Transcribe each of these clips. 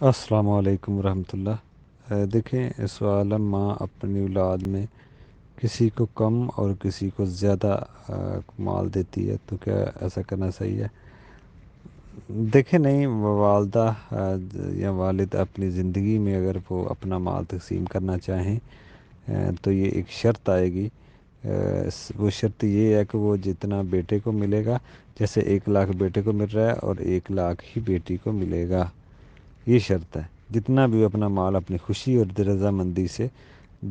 السلام علیکم ورحمۃ اللہ۔ دیکھیں، سوال ہے، ماں اپنی اولاد میں کسی کو کم اور کسی کو زیادہ مال دیتی ہے تو کیا ایسا کرنا صحیح ہے؟ دیکھیں، نہیں، والدہ یا والد اپنی زندگی میں اگر وہ اپنا مال تقسیم کرنا چاہیں تو یہ ایک شرط آئے گی۔ وہ شرط یہ ہے کہ وہ جتنا بیٹے کو ملے گا، جیسے 1 لاکھ بیٹے کو مل رہا ہے اور 1 لاکھ ہی بیٹی کو ملے گا، یہ شرط ہے۔ جتنا بھی اپنا مال اپنی خوشی اور رضامندی سے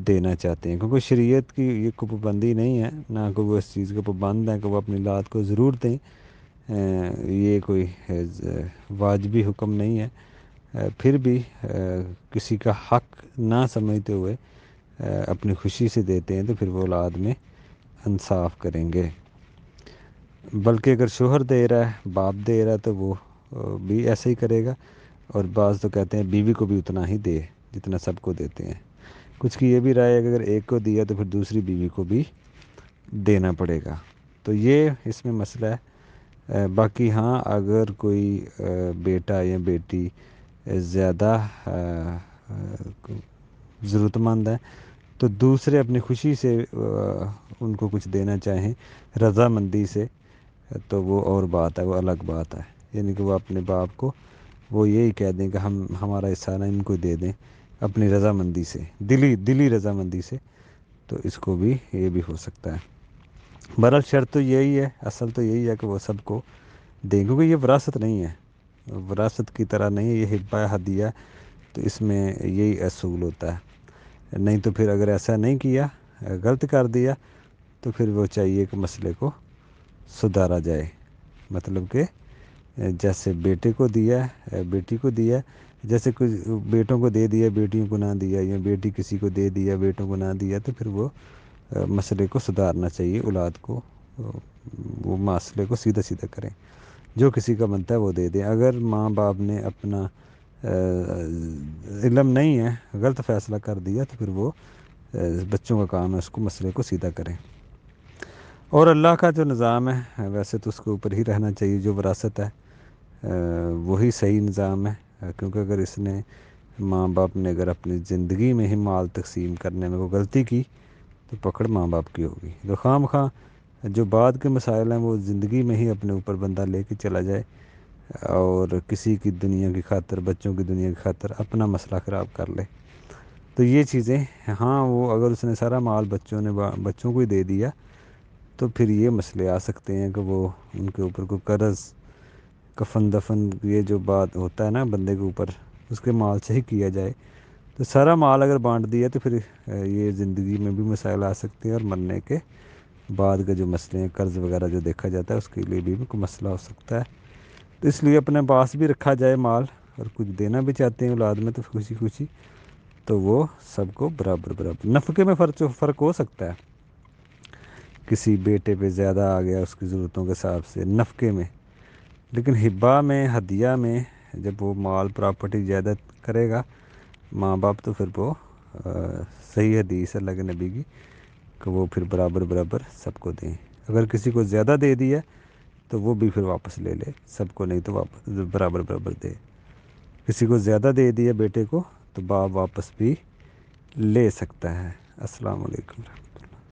دینا چاہتے ہیں، کیونکہ شریعت کی یہ کوئی پابندی نہیں ہے، نہ کوئی وہ اس چیز کا پابند ہے کہ وہ اپنی اولاد کو ضرور دیں۔ یہ کوئی واجبی حکم نہیں ہے۔ پھر بھی کسی کا حق نہ سمجھتے ہوئے اپنی خوشی سے دیتے ہیں تو پھر وہ اولاد میں انصاف کریں گے۔ بلکہ اگر شوہر دے رہا ہے، باپ دے رہا ہے، تو وہ بھی ایسا ہی کرے گا۔ اور بعض تو کہتے ہیں بیوی کو بھی اتنا ہی دے جتنا سب کو دیتے ہیں۔ کچھ کی یہ بھی رائے ہے کہ اگر ایک کو دیا تو پھر دوسری بیوی کو بھی دینا پڑے گا۔ تو یہ اس میں مسئلہ ہے۔ باقی ہاں، اگر کوئی بیٹا یا بیٹی زیادہ ضرورت مند ہے تو دوسرے اپنی خوشی سے ان کو کچھ دینا چاہیں رضامندی سے، تو وہ اور بات ہے، وہ الگ بات ہے۔ یعنی کہ وہ اپنے باپ کو وہ یہی کہہ دیں کہ ہمارا حصہ نہ ان کو دے دیں اپنی رضامندی سے، دلی رضامندی سے، تو اس کو بھی یہ بھی ہو سکتا ہے۔ بہرحال شرط تو یہی ہے، اصل تو یہی ہے کہ وہ سب کو دیں، کیونکہ یہ وراثت نہیں ہے، وراثت کی طرح نہیں ہے، یہ ہبہ ہدیہ، تو اس میں یہی اصول ہوتا ہے۔ نہیں تو پھر اگر ایسا نہیں کیا، غلط کر دیا، تو پھر وہ چاہیے کہ مسئلے کو سدھارا جائے۔ مطلب کہ جیسے بیٹے کو دیا ہے، بیٹی کو دیا ہے، جیسے کچھ بیٹوں کو دے دیا بیٹیوں کو نہ دیا، یا بیٹی کسی کو دے دیا بیٹوں کو نہ دیا، تو پھر وہ مسئلے کو سدھارنا چاہیے، اولاد کو وہ مسئلے کو سیدھا سیدھا کریں، جو کسی کا بنتا ہے وہ دے دیں۔ اگر ماں باپ نے اپنا علم نہیں ہے، غلط فیصلہ کر دیا، تو پھر وہ بچوں کا کام ہے اس کو مسئلے کو سیدھا کریں۔ اور اللہ کا جو نظام ہے ویسے تو اس کے اوپر ہی رہنا چاہیے، جو وراثت ہے وہی صحیح نظام ہے، کیونکہ اگر اس نے ماں باپ نے اگر اپنی زندگی میں ہی مال تقسیم کرنے میں کوئی غلطی کی تو پکڑ ماں باپ کی ہوگی۔ تو خواہ مخواہ جو بعد کے مسائل ہیں وہ زندگی میں ہی اپنے اوپر بندہ لے کے چلا جائے اور کسی کی دنیا کی خاطر، بچوں کی دنیا کی خاطر اپنا مسئلہ خراب کر لے، تو یہ چیزیں ہاں، وہ اگر اس نے سارا مال بچوں کو ہی دے دیا تو پھر یہ مسئلے آ سکتے ہیں کہ وہ ان کے اوپر کوئی قرض، کفن دفن، یہ جو بات ہوتا ہے نا بندے کے اوپر، اس کے مال سے ہی کیا جائے۔ تو سارا مال اگر بانٹ دیا تو پھر یہ زندگی میں بھی مسائل آ سکتے ہیں، اور مرنے کے بعد کے جو مسئلے ہیں، قرض وغیرہ جو دیکھا جاتا ہے، اس کے لیے بھی کوئی مسئلہ ہو سکتا ہے۔ تو اس لیے اپنے پاس بھی رکھا جائے مال، اور کچھ دینا بھی چاہتے ہیں اولاد میں تو خوشی خوشی، تو وہ سب کو برابر نفقے میں فرق ہو سکتا ہے، کسی بیٹے پہ زیادہ آ گیا اس کی ضرورتوں کے حساب سے نفقے میں، لیکن ہبہ میں، ہدیہ میں جب وہ مال پراپرٹی زیادہ کرے گا ماں باپ، تو پھر وہ صحیح حدیث ہے اللہ کے نبی کی کہ وہ پھر برابر سب کو دیں۔ اگر کسی کو زیادہ دے دیا تو وہ بھی پھر واپس لے لے، سب کو نہیں تو واپس برابر دے۔ کسی کو زیادہ دے دیا بیٹے کو تو باپ واپس بھی لے سکتا ہے۔ السلام علیکم۔